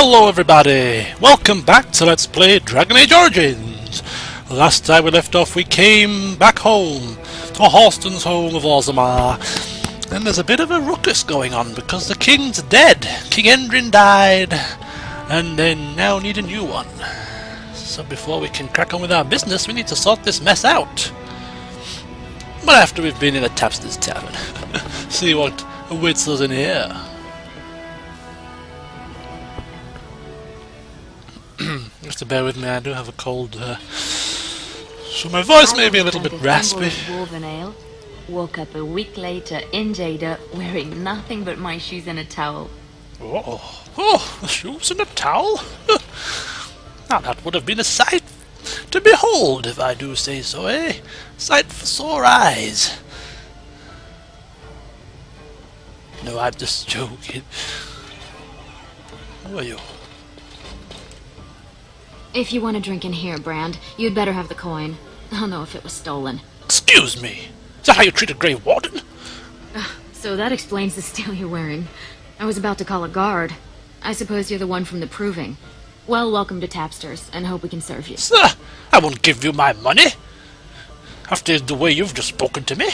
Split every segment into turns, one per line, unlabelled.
Hello everybody! Welcome back to Let's Play Dragon Age Origins! Last time we left off we came back home to Halston's home of Orzammar, and there's a bit of a ruckus going on because the king's dead. King Endrin died and they now need a new one. So before we can crack on with our business we need to sort this mess out. But after we've been in a tapster's tavern, see what awaits us in here. Just to bear with me, I do have a cold, so my voice may be a little bit raspy.
Ale. Woke up a week later in Jada wearing nothing but my shoes and a towel.
Oh, the shoes and a towel? Now that would have been a sight to behold, if I do say so, eh? Sight for sore eyes. No, I'm just joking. Who are you?
If you want a drink in here, Brand, you'd better have the coin. I'll know if it was stolen.
Excuse me? Is that how you treat a Grey Warden?
So that explains the steel you're wearing. I was about to call a guard. I suppose you're the one from the Proving. Well, welcome to Tapsters, and hope we can serve you.
Sir, I won't give you my money. After the way you've just spoken to me.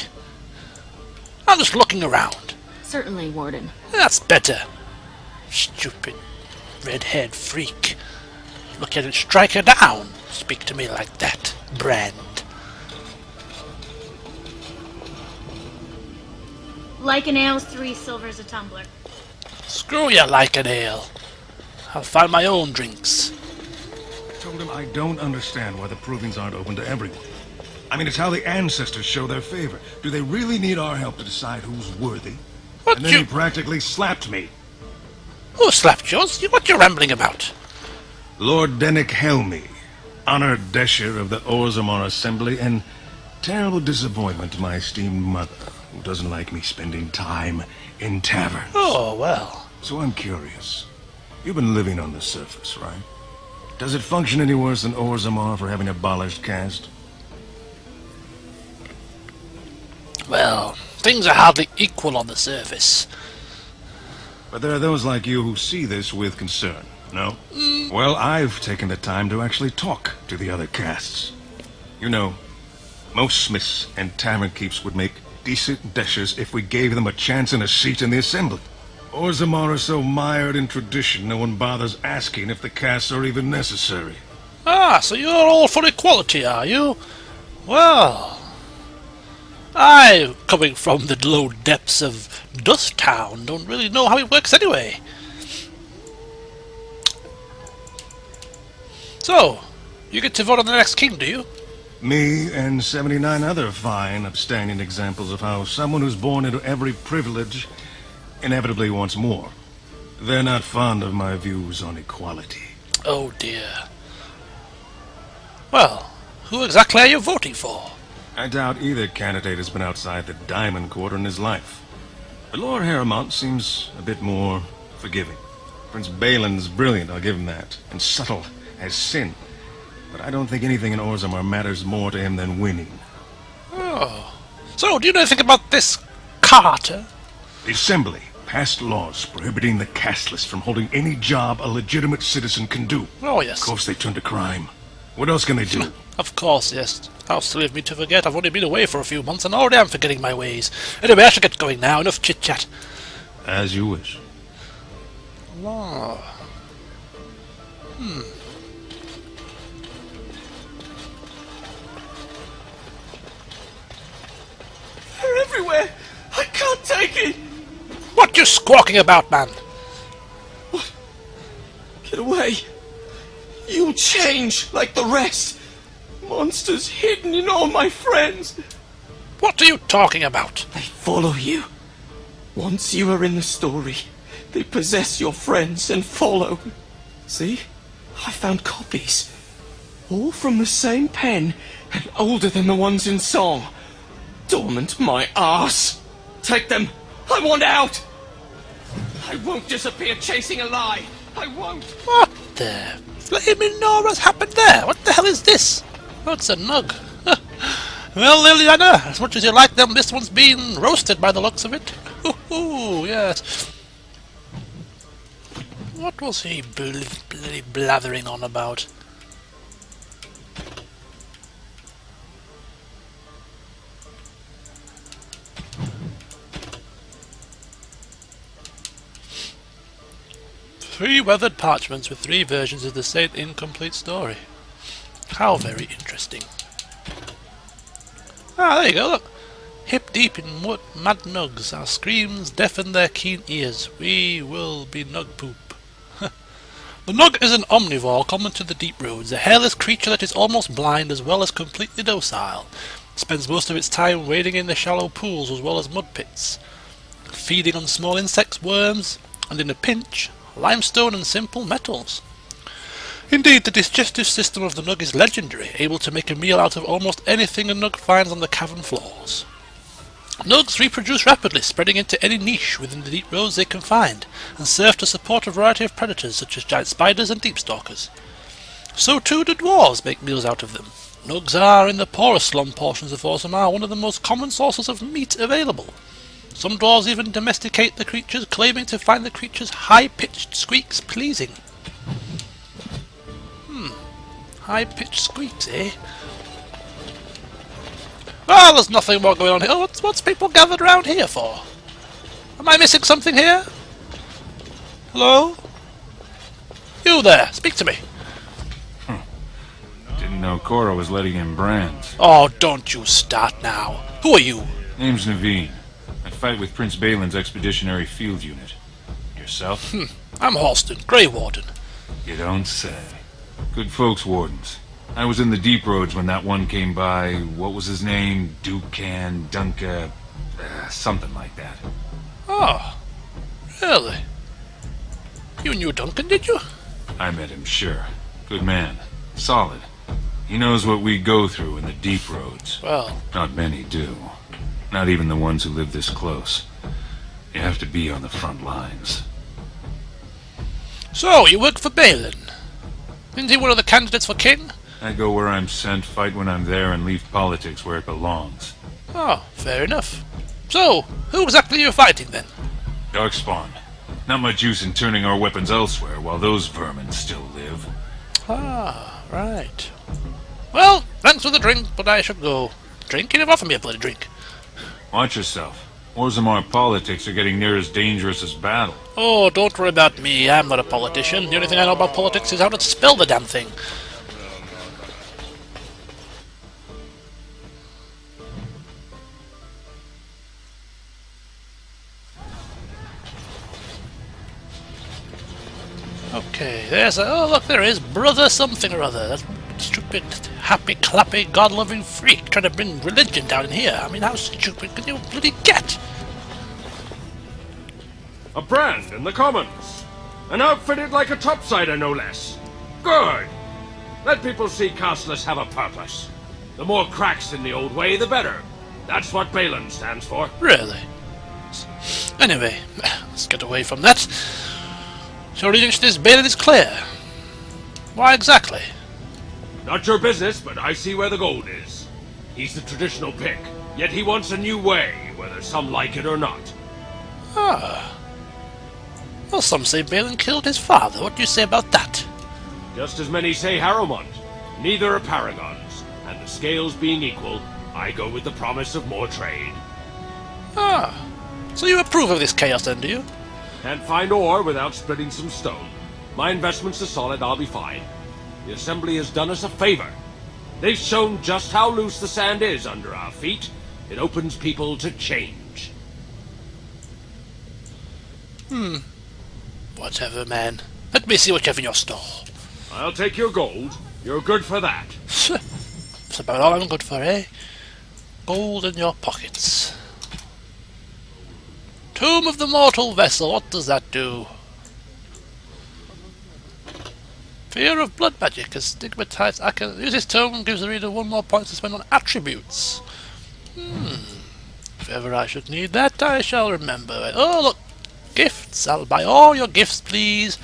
I'm just looking around.
Certainly, Warden.
That's better. Stupid red-haired freak. Look at it, strike her down. Speak to me like that, Brand.
Like an ale's 3 silvers a tumbler.
Screw you, like an ale. I'll find my own drinks.
I told him I don't understand why the Provings aren't open to everyone. I mean, it's how the ancestors show their favor. Do they really need our help to decide who's worthy?
What
And then he practically slapped me.
Who slapped yours? What you rambling about?
Lord Dennick Helmy, honored Desher of the Orzammar Assembly, and terrible disappointment to my esteemed mother, who doesn't like me spending time in taverns.
Oh, well.
So I'm curious. You've been living on the surface, right? Does it function any worse than Orzammar for having abolished caste?
Well, things are hardly equal on the surface.
But there are those like you who see this with concern, no? Well, I've taken the time to actually talk to the other castes. You know, most smiths and tavern keeps would make decent deshers if we gave them a chance and a seat in the assembly. Orzammar are so mired in tradition, no one bothers asking if the castes are even necessary.
Ah, so you're all for equality, are you? Well, I, coming from the low depths of Dust Town, don't really know how it works anyway. So, you get to vote on the next king, do you?
Me and 79 other fine, upstanding examples of how someone who's born into every privilege inevitably wants more. They're not fond of my views on equality.
Oh dear. Well, who exactly are you voting for?
I doubt either candidate has been outside the Diamond Quarter in his life. But Lord Harrowmont seems a bit more forgiving. Prince Balin's brilliant, I'll give him that, and subtle as sin. But I don't think anything in Orzammar matters more to him than winning.
Oh. So, do you know anything about this Carter?
The Assembly passed laws prohibiting the casteless from holding any job a legitimate citizen can do.
Oh, yes.
Of course they turn to crime. What else can they do?
Of course, yes. How silly of me to forget. I've only been away for a few months and already I'm forgetting my ways. Anyway, I should get going now. Enough chit-chat.
As you wish.
Oh.
They're everywhere! I can't take it!
What you squawking about, man?
What? Get away! You'll change like the rest! Monsters hidden in all my friends!
What are you talking about?
They follow you. Once you are in the story, they possess your friends and follow. See? I found copies. All from the same pen and older than the ones in song. Dormant my arse! Take them! I want out! I won't disappear chasing a lie! I won't!
What the flaming Nora's happened there? What the hell is this? Oh, it's a nug. Well, Liliana, as much as you like them, this one's been roasted by the looks of it. Ooh, yes. What was he bloody blathering on about? Three weathered parchments with three versions of the same incomplete story. How very interesting. Ah, there you go, look. Hip deep in what mad nugs, our screams deafen their keen ears. We will be nug poop. The nug is an omnivore common to the deep roads, a hairless creature that is almost blind as well as completely docile. It spends most of its time wading in the shallow pools as well as mud pits, feeding on small insects, worms, and in a pinch, limestone and simple metals. Indeed, the digestive system of the nug is legendary, able to make a meal out of almost anything a nug finds on the cavern floors. Nugs reproduce rapidly, spreading into any niche within the deep roads they can find, and serve to support a variety of predators such as giant spiders and deepstalkers. So too do dwarves make meals out of them. Nugs are, in the poorer slum portions of Orzammar, one of the most common sources of meat available. Some dwarves even domesticate the creatures, claiming to find the creatures' high-pitched squeaks pleasing. High-pitched squeaks, eh? Well, there's nothing more going on here. What's people gathered around here for? Am I missing something here? Hello? You there, speak to me.
Didn't know Cora was letting in brands.
Oh, don't you start now. Who are you?
Name's Naveen. I fight with Prince Balin's Expeditionary Field Unit. Yourself?
I'm Halston, Grey Warden.
You don't say. Good folks, Wardens. I was in the deep roads when that one came by. What was his name? Dukan, Dunka, something like that.
Oh, really? You knew Duncan, did you?
I met him, sure. Good man. Solid. He knows what we go through in the deep roads.
Well,
Not many do. Not even the ones who live this close. You have to be on the front lines.
so you work for Balin. Isn't he one of the candidates for king?
I go where I'm sent, fight when I'm there, and leave politics where it belongs.
Oh, fair enough. So, who exactly are you fighting then?
Darkspawn. Not much use in turning our weapons elsewhere while those vermin still live.
Ah, right. Well, thanks for the drink, but I should go. Drink? You never offered me a bloody drink.
Watch yourself. Orzammar politics are getting near as dangerous as battle.
Oh, don't worry about me. I'm not a politician. The only thing I know about politics is how to spell the damn thing. Okay, there's a... Oh, look, there is Brother something or other. That stupid, happy-clappy, God-loving freak trying to bring religion down in here. I mean, how stupid can you bloody get?
A brand in the commons. And outfitted like a topsider, no less. Good. Let people see Castless have a purpose. The more cracks in the old way, the better. That's what Balin stands for.
Really? Anyway, let's get away from that. So allegiance to Balin is clear. Why exactly?
Not your business, but I see where the gold is. He's the traditional pick, yet he wants a new way, whether some like it or not.
Ah. Well, some say Balin killed his father. What do you say about that?
Just as many say Harrowmont. Neither are paragons, and the scales being equal, I go with the promise of more trade.
Ah. So you approve of this chaos then, do you?
Can't find ore without splitting some stone. My investments are solid, I'll be fine. The Assembly has done us a favor. They've shown just how loose the sand is under our feet. It opens people to change.
Whatever, man. Let me see what you have in your store.
I'll take your gold. You're good for that.
That's about all I'm good for, eh? Gold in your pockets. Tomb of the Mortal Vessel, what does that do? Fear of blood magic is stigmatized. I can use this tome and gives the reader one more point to spend on attributes. If ever I should need that, I shall remember. Oh, look! Gifts! I'll buy all your gifts, please.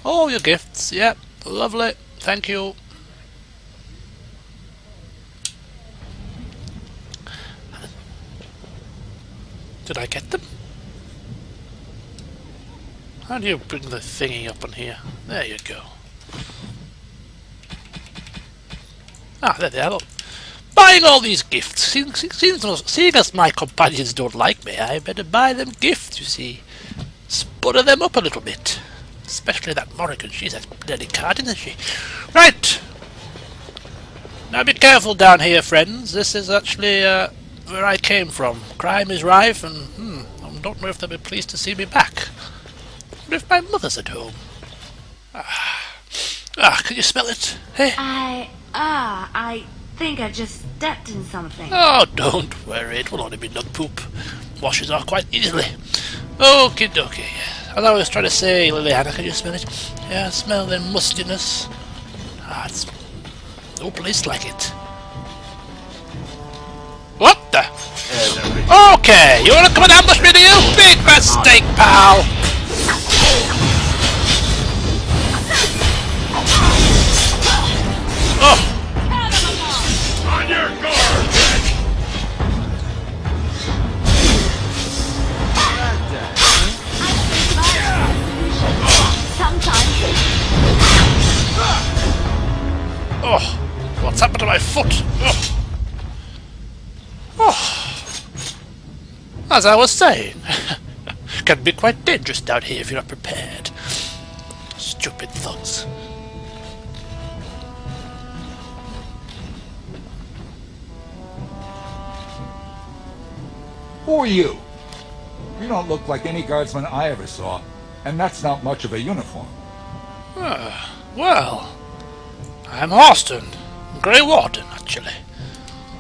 All your gifts, yep. Lovely. Thank you. Did I get them? How do you bring the thingy up on here? There you go. Ah, there they are. Look. Buying all these gifts. Seeing as my companions don't like me, I better buy them gifts, you see. Spudder them up a little bit. Especially that Morrigan. She's a bloody card, isn't she? Right! Now be careful down here, friends. This is actually where I came from. Crime is rife, and I don't know if they'll be pleased to see me back. What if my mother's at home? Can you smell it? Hey?
I think I just stepped in something.
Oh, don't worry. It will only be dog poop. Washes off quite easily. Okie dokie. As I was trying to say, Liliana, can you smell it? Yeah, smell the mustiness. It's no place like it. What the? Okay, you wanna come and ambush me, do you? Big mistake, pal! Oh!
On your guard, bitch!
Sometimes.
Oh! What's happened to my foot? Oh! Oh! As I was saying, can be quite dangerous down here if you're not prepared. Stupid thugs.
Who are you? You don't look like any guardsman I ever saw, and that's not much of a uniform.
Well, I'm Austin, Grey Warden, actually.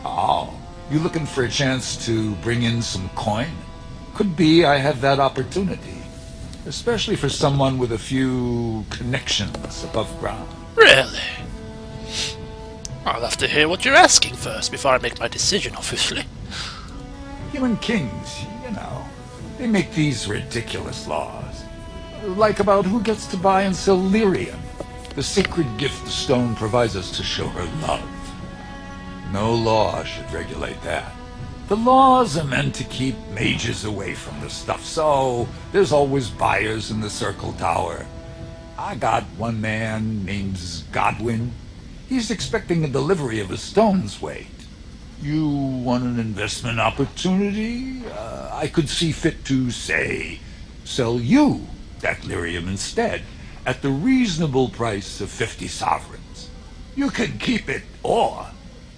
Oh, you looking for a chance to bring in some coin? Could be I have that opportunity, especially for someone with a few connections above ground.
Really? I'll have to hear what you're asking first before I make my decision, obviously.
Human kings, you know, they make these ridiculous laws. Like about who gets to buy and sell lyrium, the sacred gift the stone provides us to show her love. No law should regulate that. The laws are meant to keep mages away from the stuff, so there's always buyers in the Circle Tower. I got one man named Godwin. He's expecting a delivery of a stone's weight. You want an investment opportunity? I could see fit to, say, sell you that lyrium instead, at the reasonable price of 50 sovereigns. You can keep it, or,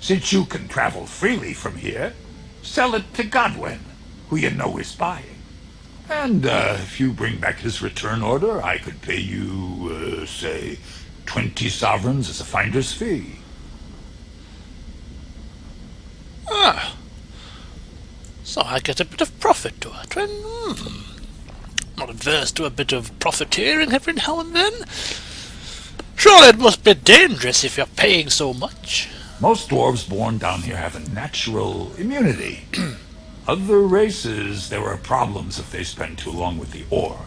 since you can travel freely from here, sell it to Godwin, who you know is buying. And if you bring back his return order, I could pay you, say, 20 sovereigns as a finder's fee.
Ah. So I get a bit of profit to it. Not averse to a bit of profiteering every now and then. Surely it must be dangerous if you're paying so much.
Most dwarves born down here have a natural immunity. Other races, there are problems if they spend too long with the ore.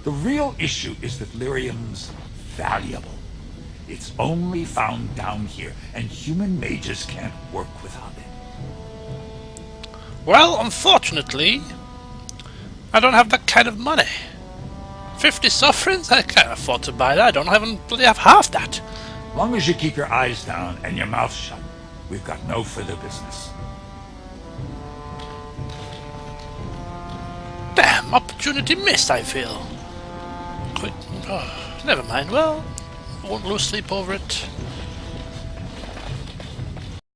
The real issue is that lyrium's valuable. It's only found down here, and human mages can't work without it.
Well, unfortunately, I don't have that kind of money. 50 sovereigns? I can't afford to buy that. I don't even bloody have half that.
Long as you keep your eyes down and your mouth shut, we've got no further business.
Damn, opportunity missed, I feel. Never mind, well, I won't lose sleep over it.